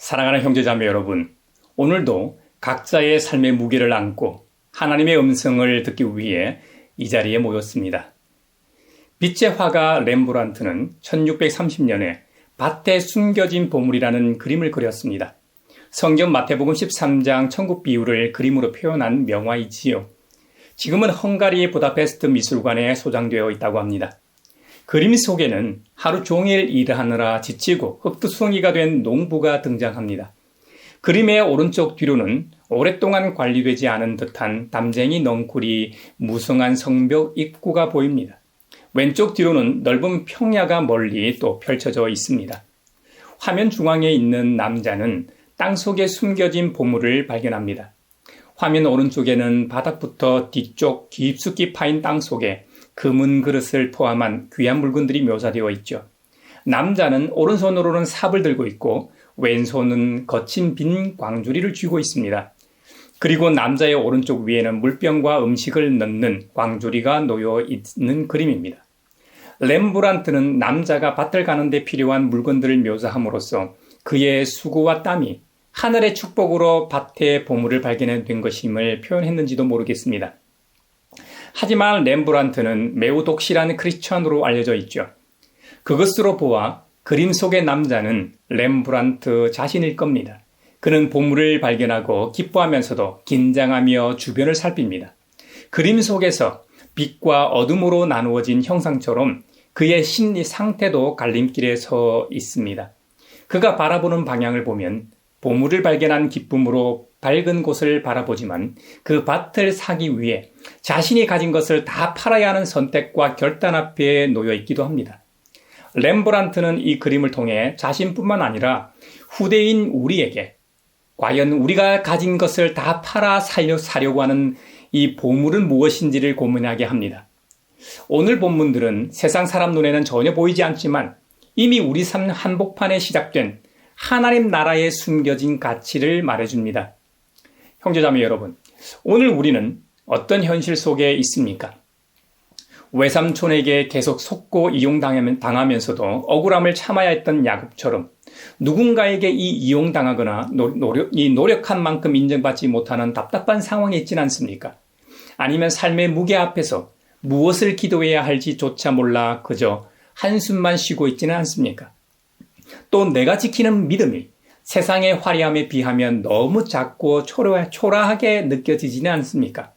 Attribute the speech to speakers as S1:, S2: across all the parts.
S1: 사랑하는 형제자매 여러분, 오늘도 각자의 삶의 무게를 안고 하나님의 음성을 듣기 위해 이 자리에 모였습니다. 빛의 화가 렘브란트는 1630년에 밭에 숨겨진 보물이라는 그림을 그렸습니다. 성경 마태복음 13장 천국 비유를 그림으로 표현한 명화이지요. 지금은 헝가리 부다페스트 미술관에 소장되어 있다고 합니다. 그림 속에는 하루 종일 일하느라 지치고 흙투성이가 된 농부가 등장합니다. 그림의 오른쪽 뒤로는 오랫동안 관리되지 않은 듯한 담쟁이 넝쿨이 무성한 성벽 입구가 보입니다. 왼쪽 뒤로는 넓은 평야가 멀리 또 펼쳐져 있습니다. 화면 중앙에 있는 남자는 땅속에 숨겨진 보물을 발견합니다. 화면 오른쪽에는 바닥부터 뒤쪽 깊숙이 파인 땅속에 금은 그릇을 포함한 귀한 물건들이 묘사되어 있죠. 남자는 오른손으로는 삽을 들고 있고 왼손은 거친 빈 광주리를 쥐고 있습니다. 그리고 남자의 오른쪽 위에는 물병과 음식을 넣는 광주리가 놓여 있는 그림입니다. 렘브란트는 남자가 밭을 가는 데 필요한 물건들을 묘사함으로써 그의 수고와 땀이 하늘의 축복으로 밭의 보물을 발견된 것임을 표현했는지도 모르겠습니다. 하지만 렘브란트는 매우 독실한 크리스천으로 알려져 있죠. 그것으로 보아 그림 속의 남자는 렘브란트 자신일 겁니다. 그는 보물을 발견하고 기뻐하면서도 긴장하며 주변을 살핍니다. 그림 속에서 빛과 어둠으로 나누어진 형상처럼 그의 심리 상태도 갈림길에 서 있습니다. 그가 바라보는 방향을 보면 보물을 발견한 기쁨으로 밝은 곳을 바라보지만 그 밭을 사기 위해 자신이 가진 것을 다 팔아야 하는 선택과 결단 앞에 놓여 있기도 합니다. 렘브란트는 이 그림을 통해 자신뿐만 아니라 후대인 우리에게 과연 우리가 가진 것을 다 팔아 사려고 하는 이 보물은 무엇인지를 고민하게 합니다. 오늘 본문들은 세상 사람 눈에는 전혀 보이지 않지만 이미 우리 삶 한복판에 시작된 하나님 나라에 숨겨진 가치를 말해줍니다. 형제자매 여러분, 오늘 우리는 어떤 현실 속에 있습니까? 외삼촌에게 계속 속고 이용당하면서도 억울함을 참아야 했던 야곱처럼 누군가에게 이용당하거나 노력한 만큼 인정받지 못하는 답답한 상황에 있지는 않습니까? 아니면 삶의 무게 앞에서 무엇을 기도해야 할지조차 몰라 그저 한숨만 쉬고 있지는 않습니까? 또 내가 지키는 믿음이 세상의 화려함에 비하면 너무 작고 초라하게 느껴지지는 않습니까?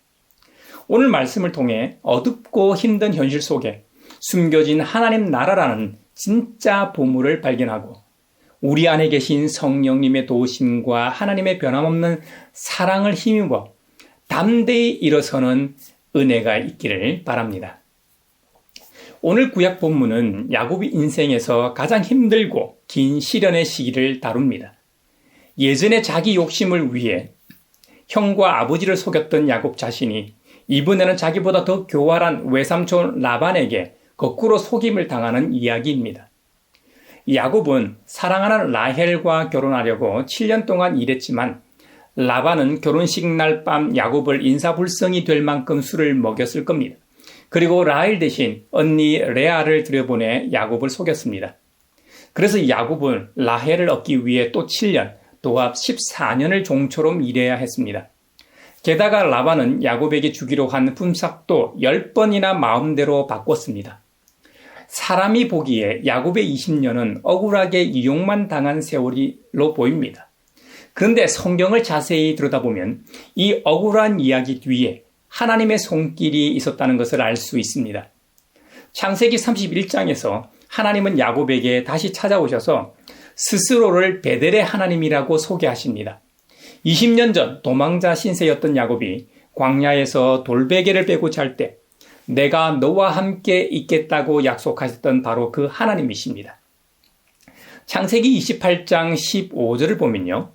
S1: 오늘 말씀을 통해 어둡고 힘든 현실 속에 숨겨진 하나님 나라라는 진짜 보물을 발견하고 우리 안에 계신 성령님의 도우심과 하나님의 변함없는 사랑을 힘입어 담대히 일어서는 은혜가 있기를 바랍니다. 오늘 구약 본문은 야곱의 인생에서 가장 힘들고 긴 시련의 시기를 다룹니다. 예전에 자기 욕심을 위해 형과 아버지를 속였던 야곱 자신이 이번에는 자기보다 더 교활한 외삼촌 라반에게 거꾸로 속임을 당하는 이야기입니다. 야곱은 사랑하는 라헬과 결혼하려고 7년 동안 일했지만 라반은 결혼식 날 밤 야곱을 인사불성이 될 만큼 술을 먹였을 겁니다. 그리고 라헬 대신 언니 레아를 들여보내 야곱을 속였습니다. 그래서 야곱은 라헬을 얻기 위해 또 7년, 도합 14년을 종처럼 일해야 했습니다. 게다가 라반은 야곱에게 주기로 한 품삯도 10번이나 마음대로 바꿨습니다. 사람이 보기에 야곱의 20년은 억울하게 이용만 당한 세월로 보입니다. 그런데 성경을 자세히 들여다보면 이 억울한 이야기 뒤에 하나님의 손길이 있었다는 것을 알 수 있습니다. 창세기 31장에서 하나님은 야곱에게 다시 찾아오셔서 스스로를 베델의 하나님이라고 소개하십니다. 20년 전 도망자 신세였던 야곱이 광야에서 돌베개를 베고 잘 때 내가 너와 함께 있겠다고 약속하셨던 바로 그 하나님이십니다. 창세기 28장 15절을 보면요.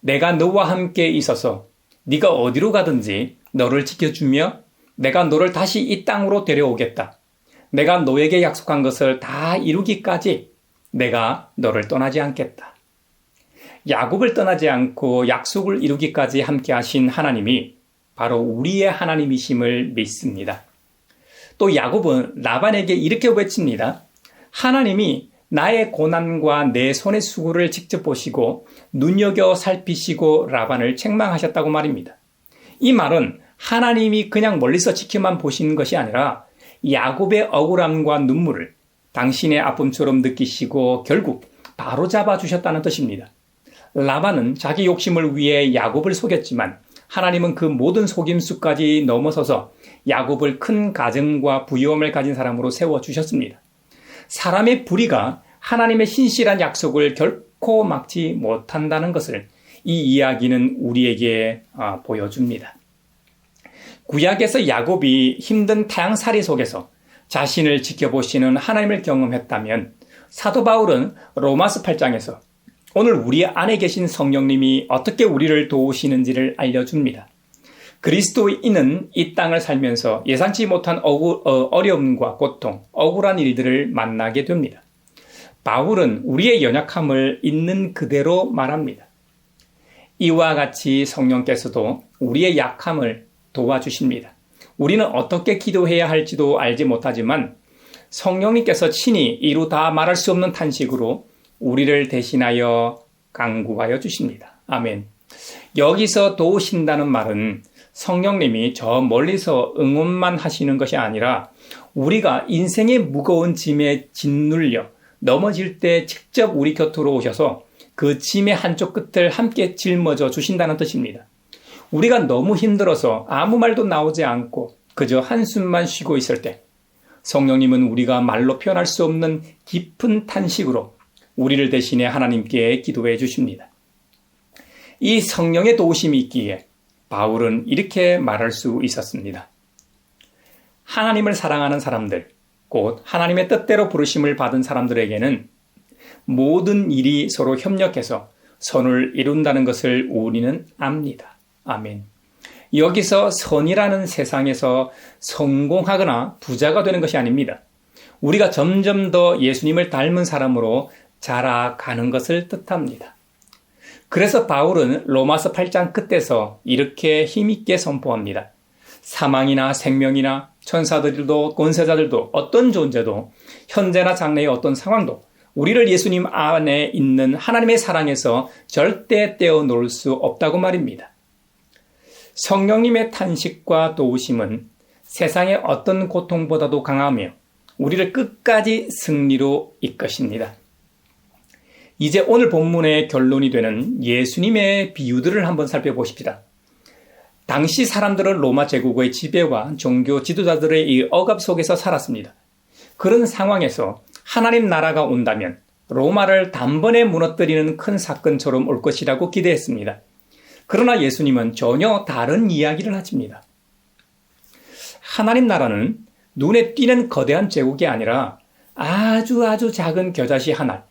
S1: 내가 너와 함께 있어서 네가 어디로 가든지 너를 지켜주며 내가 너를 다시 이 땅으로 데려오겠다. 내가 너에게 약속한 것을 다 이루기까지 내가 너를 떠나지 않겠다. 야곱을 떠나지 않고 약속을 이루기까지 함께 하신 하나님이 바로 우리의 하나님이심을 믿습니다. 또 야곱은 라반에게 이렇게 외칩니다. 하나님이 나의 고난과 내 손의 수고를 직접 보시고 눈여겨 살피시고 라반을 책망하셨다고 말입니다. 이 말은 하나님이 그냥 멀리서 지켜만 보시는 것이 아니라 야곱의 억울함과 눈물을 당신의 아픔처럼 느끼시고 결국 바로잡아 주셨다는 뜻입니다. 라반은 자기 욕심을 위해 야곱을 속였지만 하나님은 그 모든 속임수까지 넘어서서 야곱을 큰 가정과 부유함을 가진 사람으로 세워주셨습니다. 사람의 불의가 하나님의 신실한 약속을 결코 막지 못한다는 것을 이 이야기는 우리에게 보여줍니다. 구약에서 야곱이 힘든 태양살이 속에서 자신을 지켜보시는 하나님을 경험했다면 사도 바울은 로마서 8장에서 오늘 우리 안에 계신 성령님이 어떻게 우리를 도우시는지를 알려줍니다. 그리스도인은 이 땅을 살면서 예상치 못한 어려움과 고통, 억울한 일들을 만나게 됩니다. 바울은 우리의 연약함을 있는 그대로 말합니다. 이와 같이 성령께서도 우리의 약함을 도와주십니다. 우리는 어떻게 기도해야 할지도 알지 못하지만 성령님께서 친히 이루 다 말할 수 없는 탄식으로 우리를 대신하여 간구하여 주십니다. 아멘. 여기서 도우신다는 말은 성령님이 저 멀리서 응원만 하시는 것이 아니라 우리가 인생의 무거운 짐에 짓눌려 넘어질 때 직접 우리 곁으로 오셔서 그 짐의 한쪽 끝을 함께 짊어져 주신다는 뜻입니다. 우리가 너무 힘들어서 아무 말도 나오지 않고 그저 한숨만 쉬고 있을 때 성령님은 우리가 말로 표현할 수 없는 깊은 탄식으로 우리를 대신해 하나님께 기도해 주십니다. 이 성령의 도우심이 있기에 바울은 이렇게 말할 수 있었습니다. 하나님을 사랑하는 사람들, 곧 하나님의 뜻대로 부르심을 받은 사람들에게는 모든 일이 서로 협력해서 선을 이룬다는 것을 우리는 압니다. 아멘. 여기서 선이라는 세상에서 성공하거나 부자가 되는 것이 아닙니다. 우리가 점점 더 예수님을 닮은 사람으로 자라가는 것을 뜻합니다. 그래서 바울은 로마서 8장 끝에서 이렇게 힘있게 선포합니다. 사망이나 생명이나 천사들도 권세자들도 어떤 존재도 현재나 장래의 어떤 상황도 우리를 예수님 안에 있는 하나님의 사랑에서 절대 떼어놓을 수 없다고 말입니다. 성령님의 탄식과 도우심은 세상의 어떤 고통보다도 강하며 우리를 끝까지 승리로 이끄십니다. 이제 오늘 본문의 결론이 되는 예수님의 비유들을 한번 살펴보십시다. 당시 사람들은 로마 제국의 지배와 종교 지도자들의 이 억압 속에서 살았습니다. 그런 상황에서 하나님 나라가 온다면 로마를 단번에 무너뜨리는 큰 사건처럼 올 것이라고 기대했습니다. 그러나 예수님은 전혀 다른 이야기를 하십니다. 하나님 나라는 눈에 띄는 거대한 제국이 아니라 아주 작은 겨자씨 하나,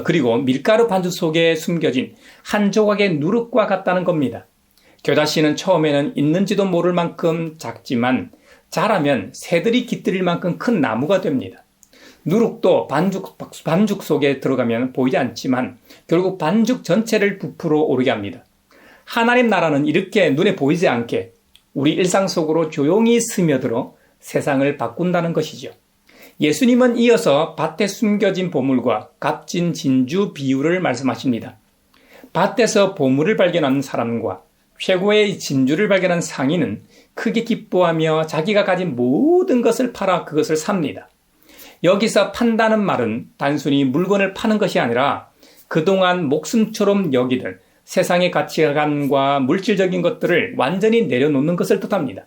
S1: 그리고 밀가루 반죽 속에 숨겨진 한 조각의 누룩과 같다는 겁니다. 겨자씨는 처음에는 있는지도 모를 만큼 작지만 자라면 새들이 깃들일 만큼 큰 나무가 됩니다. 누룩도 반죽 속에 들어가면 보이지 않지만 결국 반죽 전체를 부풀어 오르게 합니다. 하나님 나라는 이렇게 눈에 보이지 않게 우리 일상 속으로 조용히 스며들어 세상을 바꾼다는 것이죠. 예수님은 이어서 밭에 숨겨진 보물과 값진 진주 비유를 말씀하십니다. 밭에서 보물을 발견한 사람과 최고의 진주를 발견한 상인은 크게 기뻐하며 자기가 가진 모든 것을 팔아 그것을 삽니다. 여기서 판다는 말은 단순히 물건을 파는 것이 아니라 그동안 목숨처럼 여기던 세상의 가치관과 물질적인 것들을 완전히 내려놓는 것을 뜻합니다.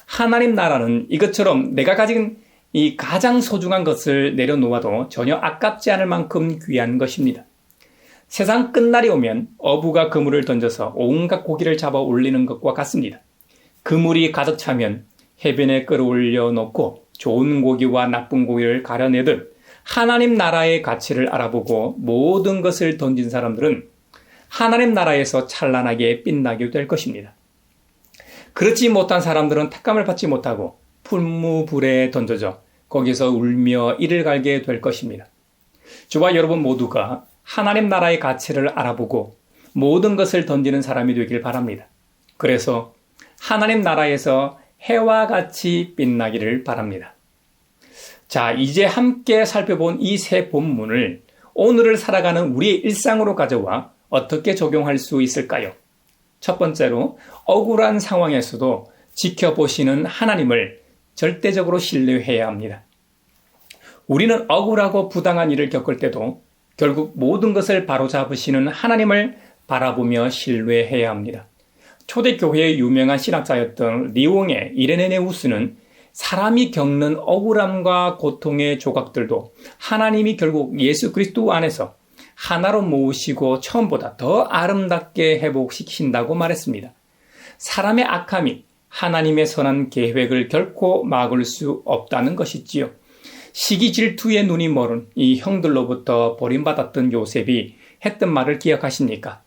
S1: 하나님 나라는 이것처럼 내가 가진 이 가장 소중한 것을 내려놓아도 전혀 아깝지 않을 만큼 귀한 것입니다. 세상 끝날이 오면 어부가 그물을 던져서 온갖 고기를 잡아 올리는 것과 같습니다. 그물이 가득 차면 해변에 끌어올려 놓고 좋은 고기와 나쁜 고기를 가려내듯 하나님 나라의 가치를 알아보고 모든 것을 던진 사람들은 하나님 나라에서 찬란하게 빛나게 될 것입니다. 그렇지 못한 사람들은 택감을 받지 못하고 풀무불에 던져져 거기서 울며 이를 갈게 될 것입니다. 저와 여러분 모두가 하나님 나라의 가치를 알아보고 모든 것을 던지는 사람이 되길 바랍니다. 그래서 하나님 나라에서 해와 같이 빛나기를 바랍니다. 자, 이제 함께 살펴본 이 세 본문을 오늘을 살아가는 우리의 일상으로 가져와 어떻게 적용할 수 있을까요? 첫 번째로, 억울한 상황에서도 지켜보시는 하나님을 절대적으로 신뢰해야 합니다. 우리는 억울하고 부당한 일을 겪을 때도 결국 모든 것을 바로잡으시는 하나님을 바라보며 신뢰해야 합니다. 초대교회의 유명한 신학자였던 리옹의 이레네우스는 사람이 겪는 억울함과 고통의 조각들도 하나님이 결국 예수 그리스도 안에서 하나로 모으시고 처음보다 더 아름답게 회복시키신다고 말했습니다. 사람의 악함이 하나님의 선한 계획을 결코 막을 수 없다는 것이지요. 시기 질투에 눈이 멀은 이 형들로부터 버림받았던 요셉이 했던 말을 기억하십니까?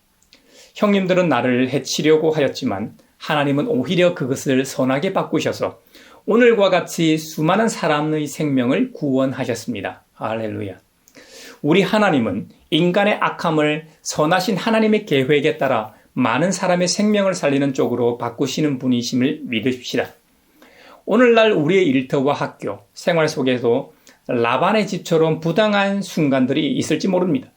S1: 형님들은 나를 해치려고 하였지만 하나님은 오히려 그것을 선하게 바꾸셔서 오늘과 같이 수많은 사람의 생명을 구원하셨습니다. 할렐루야. 우리 하나님은 인간의 악함을 선하신 하나님의 계획에 따라 많은 사람의 생명을 살리는 쪽으로 바꾸시는 분이심을 믿으십시다. 오늘날 우리의 일터와 학교, 생활 속에도 라반의 집처럼 부당한 순간들이 있을지 모릅니다.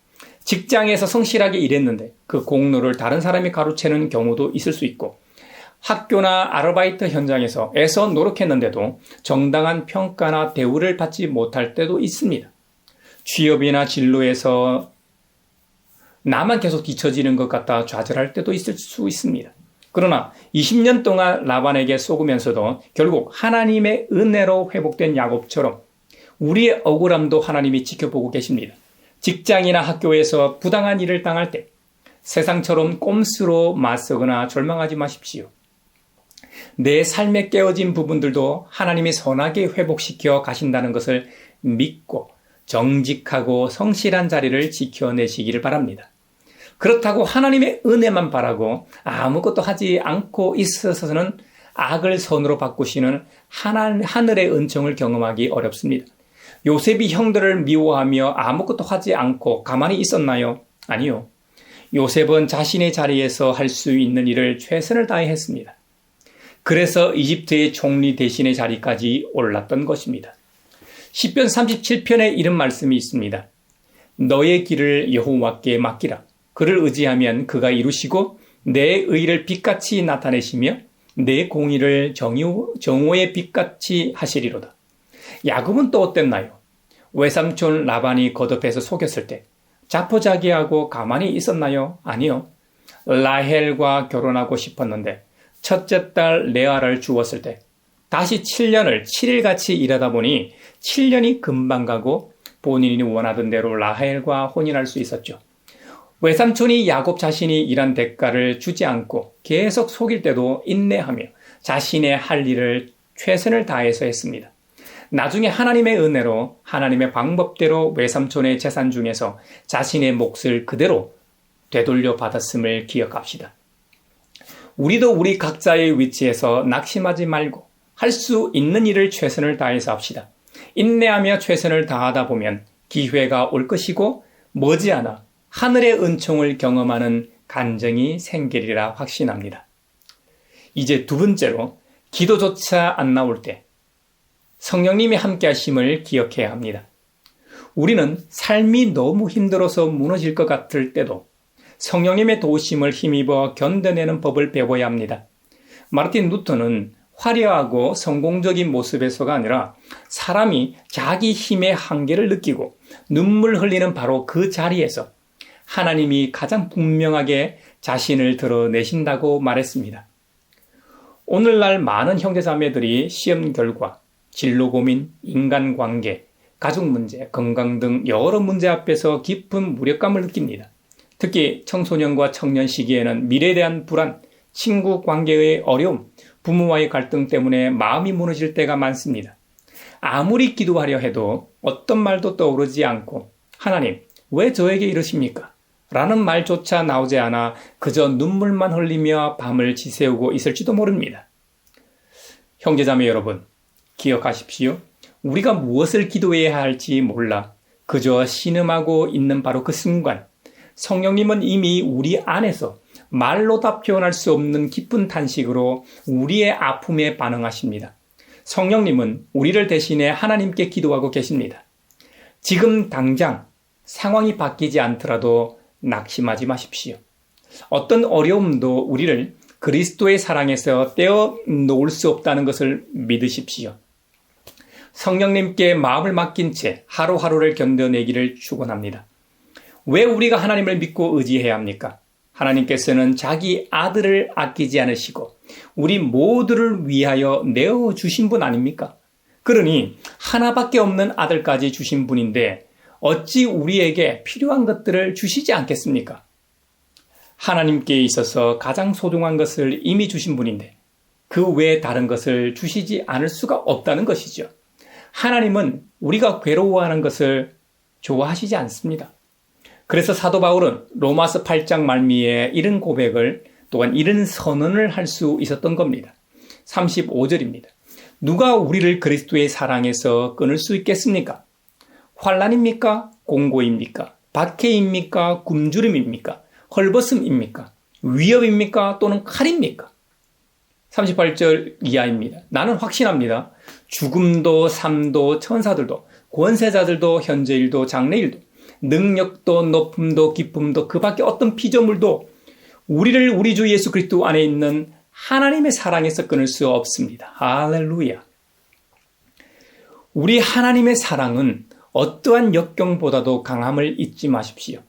S1: 직장에서 성실하게 일했는데 그 공로를 다른 사람이 가로채는 경우도 있을 수 있고, 학교나 아르바이트 현장에서 애써 노력했는데도 정당한 평가나 대우를 받지 못할 때도 있습니다. 취업이나 진로에서 나만 계속 뒤처지는 것 같아 좌절할 때도 있을 수 있습니다. 그러나 20년 동안 라반에게 속으면서도 결국 하나님의 은혜로 회복된 야곱처럼 우리의 억울함도 하나님이 지켜보고 계십니다. 직장이나 학교에서 부당한 일을 당할 때 세상처럼 꼼수로 맞서거나 절망하지 마십시오. 내 삶에 깨어진 부분들도 하나님이 선하게 회복시켜 가신다는 것을 믿고 정직하고 성실한 자리를 지켜내시기를 바랍니다. 그렇다고 하나님의 은혜만 바라고 아무것도 하지 않고 있어서는 악을 선으로 바꾸시는 하늘의 은총을 경험하기 어렵습니다. 요셉이 형들을 미워하며 아무것도 하지 않고 가만히 있었나요? 아니요. 요셉은 자신의 자리에서 할 수 있는 일을 최선을 다해 했습니다. 그래서 이집트의 총리 대신의 자리까지 올랐던 것입니다. 시편 37편에 이런 말씀이 있습니다. 너의 길을 여호와께 맡기라. 그를 의지하면 그가 이루시고 내 의를 빛같이 나타내시며 내 공의를 정오의 빛같이 하시리로다. 야곱은 또 어땠나요? 외삼촌 라반이 거듭해서 속였을 때 자포자기하고 가만히 있었나요? 아니요. 라헬과 결혼하고 싶었는데 첫째 딸 레아를 주었을 때 다시 7년을 7일같이 일하다 보니 7년이 금방 가고 본인이 원하던 대로 라헬과 혼인할 수 있었죠. 외삼촌이 야곱 자신이 일한 대가를 주지 않고 계속 속일 때도 인내하며 자신의 할 일을 최선을 다해서 했습니다. 나중에 하나님의 은혜로 하나님의 방법대로 외삼촌의 재산 중에서 자신의 몫을 그대로 되돌려 받았음을 기억합시다. 우리도 우리 각자의 위치에서 낙심하지 말고 할 수 있는 일을 최선을 다해서 합시다. 인내하며 최선을 다하다 보면 기회가 올 것이고 머지않아 하늘의 은총을 경험하는 간증이 생기리라 확신합니다. 이제 두 번째로 기도조차 안 나올 때 성령님이 함께 하심을 기억해야 합니다. 우리는 삶이 너무 힘들어서 무너질 것 같을 때도 성령님의 도우심을 힘입어 견뎌내는 법을 배워야 합니다. 마르틴 루터는 화려하고 성공적인 모습에서가 아니라 사람이 자기 힘의 한계를 느끼고 눈물 흘리는 바로 그 자리에서 하나님이 가장 분명하게 자신을 드러내신다고 말했습니다. 오늘날 많은 형제자매들이 시험 결과, 진로 고민, 인간관계, 가족 문제, 건강 등 여러 문제 앞에서 깊은 무력감을 느낍니다. 특히 청소년과 청년 시기에는 미래에 대한 불안, 친구 관계의 어려움, 부모와의 갈등 때문에 마음이 무너질 때가 많습니다. 아무리 기도하려 해도 어떤 말도 떠오르지 않고 하나님, 왜 저에게 이러십니까? 라는 말조차 나오지 않아 그저 눈물만 흘리며 밤을 지새우고 있을지도 모릅니다. 형제자매 여러분, 기억하십시오. 우리가 무엇을 기도해야 할지 몰라 그저 신음하고 있는 바로 그 순간 성령님은 이미 우리 안에서 말로 다 표현할 수 없는 깊은 탄식으로 우리의 아픔에 반응하십니다. 성령님은 우리를 대신해 하나님께 기도하고 계십니다. 지금 당장 상황이 바뀌지 않더라도 낙심하지 마십시오. 어떤 어려움도 우리를 그리스도의 사랑에서 떼어놓을 수 없다는 것을 믿으십시오. 성령님께 마음을 맡긴 채 하루하루를 견뎌내기를 축원합니다. 왜 우리가 하나님을 믿고 의지해야 합니까? 하나님께서는 자기 아들을 아끼지 않으시고 우리 모두를 위하여 내어주신 분 아닙니까? 그러니 하나밖에 없는 아들까지 주신 분인데 어찌 우리에게 필요한 것들을 주시지 않겠습니까? 하나님께 있어서 가장 소중한 것을 이미 주신 분인데 그 외에 다른 것을 주시지 않을 수가 없다는 것이죠. 하나님은 우리가 괴로워하는 것을 좋아하시지 않습니다. 그래서 사도 바울은 로마서 8장 말미에 이런 고백을 또한 이런 선언을 할 수 있었던 겁니다. 35절입니다. 누가 우리를 그리스도의 사랑에서 끊을 수 있겠습니까? 환난입니까? 공고입니까? 박해입니까? 굶주림입니까? 헐벗음입니까? 위협입니까? 또는 칼입니까? 38절 이하입니다. 나는 확신합니다. 죽음도 삶도 천사들도 권세자들도 현재일도 장래일도 능력도 높음도 기쁨도 그 밖에 어떤 피조물도 우리를 우리 주 예수 그리스도 안에 있는 하나님의 사랑에서 끊을 수 없습니다. 할렐루야. 우리 하나님의 사랑은 어떠한 역경보다도 강함을 잊지 마십시오.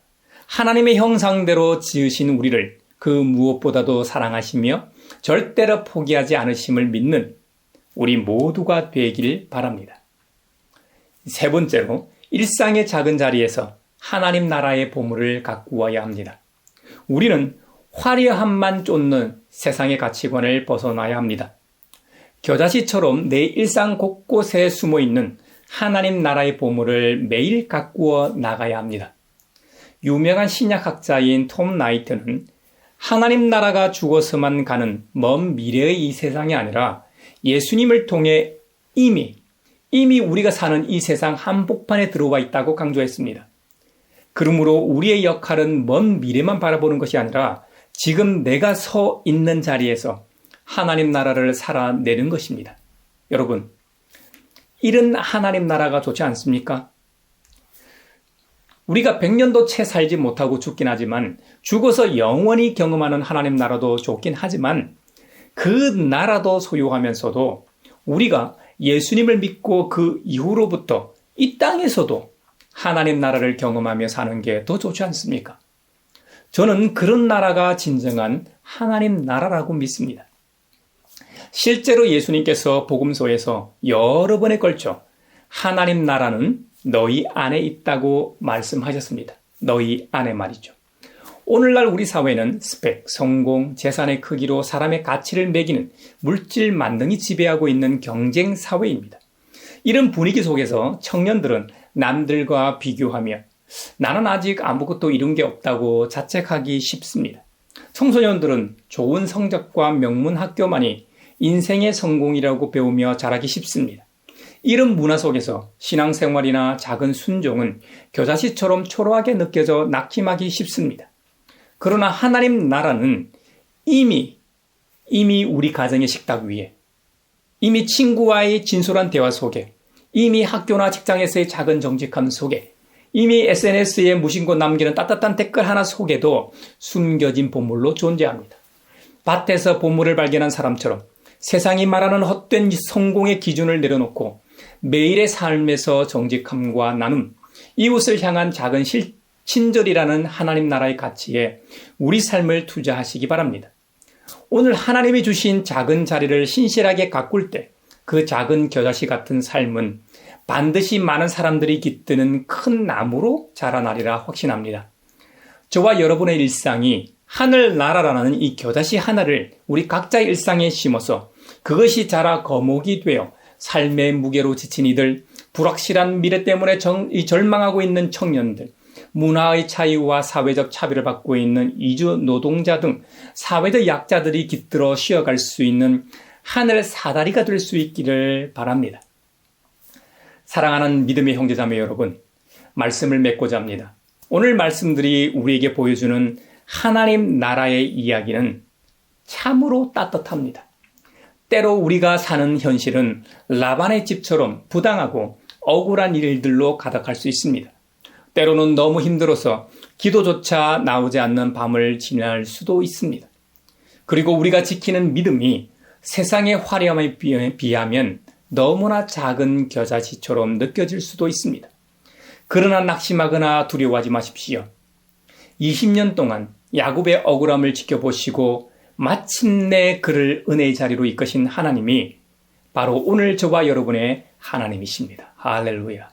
S1: 하나님의 형상대로 지으신 우리를 그 무엇보다도 사랑하시며 절대로 포기하지 않으심을 믿는 우리 모두가 되길 바랍니다. 세 번째로 일상의 작은 자리에서 하나님 나라의 보물을 가꾸어야 합니다. 우리는 화려함만 쫓는 세상의 가치관을 벗어나야 합니다. 겨자씨처럼 내 일상 곳곳에 숨어있는 하나님 나라의 보물을 매일 가꾸어 나가야 합니다. 유명한 신약학자인 톰 나이트는 하나님 나라가 죽어서만 가는 먼 미래의 이 세상이 아니라 예수님을 통해 이미 우리가 사는 이 세상 한복판에 들어와 있다고 강조했습니다. 그러므로 우리의 역할은 먼 미래만 바라보는 것이 아니라 지금 내가 서 있는 자리에서 하나님 나라를 살아내는 것입니다. 여러분, 이런 하나님 나라가 좋지 않습니까? 우리가 100년도 채 살지 못하고 죽긴 하지만 죽어서 영원히 경험하는 하나님 나라도 좋긴 하지만 그 나라도 소유하면서도 우리가 예수님을 믿고 그 이후로부터 이 땅에서도 하나님 나라를 경험하며 사는 게 더 좋지 않습니까? 저는 그런 나라가 진정한 하나님 나라라고 믿습니다. 실제로 예수님께서 복음서에서 여러 번에 걸쳐 하나님 나라는 너희 안에 있다고 말씀하셨습니다. 너희 안에 말이죠. 오늘날 우리 사회는 스펙, 성공, 재산의 크기로 사람의 가치를 매기는 물질 만능이 지배하고 있는 경쟁 사회입니다. 이런 분위기 속에서 청년들은 남들과 비교하며 나는 아직 아무것도 이룬 게 없다고 자책하기 쉽습니다. 청소년들은 좋은 성적과 명문 학교만이 인생의 성공이라고 배우며 자라기 쉽습니다. 이런 문화 속에서 신앙생활이나 작은 순종은 겨자씨처럼 초라하게 느껴져 낙심하기 쉽습니다. 그러나 하나님 나라는 이미 우리 가정의 식탁 위에, 이미 친구와의 진솔한 대화 속에, 이미 학교나 직장에서의 작은 정직함 속에, 이미 SNS에 무심코 남기는 따뜻한 댓글 하나 속에도 숨겨진 보물로 존재합니다. 밭에서 보물을 발견한 사람처럼 세상이 말하는 헛된 성공의 기준을 내려놓고 매일의 삶에서 정직함과 나눔, 이웃을 향한 작은 친절이라는 하나님 나라의 가치에 우리 삶을 투자하시기 바랍니다. 오늘 하나님이 주신 작은 자리를 신실하게 가꿀 때 그 작은 겨자씨 같은 삶은 반드시 많은 사람들이 깃드는 큰 나무로 자라나리라 확신합니다. 저와 여러분의 일상이 하늘나라라는 이 겨자씨 하나를 우리 각자의 일상에 심어서 그것이 자라 거목이 되어 삶의 무게로 지친 이들, 불확실한 미래 때문에 절망하고 있는 청년들, 문화의 차이와 사회적 차별을 받고 있는 이주 노동자 등 사회적 약자들이 깃들어 쉬어갈 수 있는 하늘 사다리가 될 수 있기를 바랍니다. 사랑하는 믿음의 형제자매 여러분, 말씀을 맺고자 합니다. 오늘 말씀들이 우리에게 보여주는 하나님 나라의 이야기는 참으로 따뜻합니다. 때로 우리가 사는 현실은 라반의 집처럼 부당하고 억울한 일들로 가득할 수 있습니다. 때로는 너무 힘들어서 기도조차 나오지 않는 밤을 지날 수도 있습니다. 그리고 우리가 지키는 믿음이 세상의 화려함에 비하면 너무나 작은 겨자씨처럼 느껴질 수도 있습니다. 그러나 낙심하거나 두려워하지 마십시오. 20년 동안 야곱의 억울함을 지켜보시고 마침내 그를 은혜의 자리로 이끄신 하나님이 바로 오늘 저와 여러분의 하나님이십니다. 할렐루야.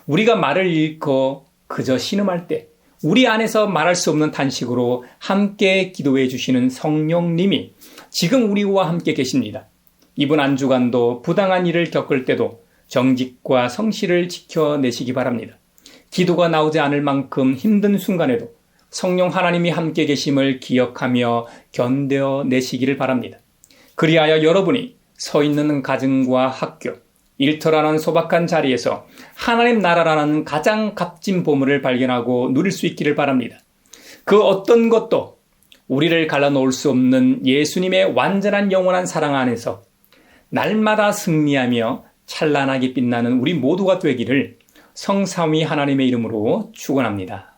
S1: 우리가 말을 잃고 그저 신음할 때 우리 안에서 말할 수 없는 탄식으로 함께 기도해 주시는 성령님이 지금 우리와 함께 계십니다. 이번 한 주간도 부당한 일을 겪을 때도 정직과 성실을 지켜내시기 바랍니다. 기도가 나오지 않을 만큼 힘든 순간에도 성령 하나님이 함께 계심을 기억하며 견뎌내시기를 바랍니다. 그리하여 여러분이 서 있는 가정과 학교, 일터라는 소박한 자리에서 하나님 나라라는 가장 값진 보물을 발견하고 누릴 수 있기를 바랍니다. 그 어떤 것도 우리를 갈라놓을 수 없는 예수님의 완전한 영원한 사랑 안에서 날마다 승리하며 찬란하게 빛나는 우리 모두가 되기를 성삼위 하나님의 이름으로 축원합니다.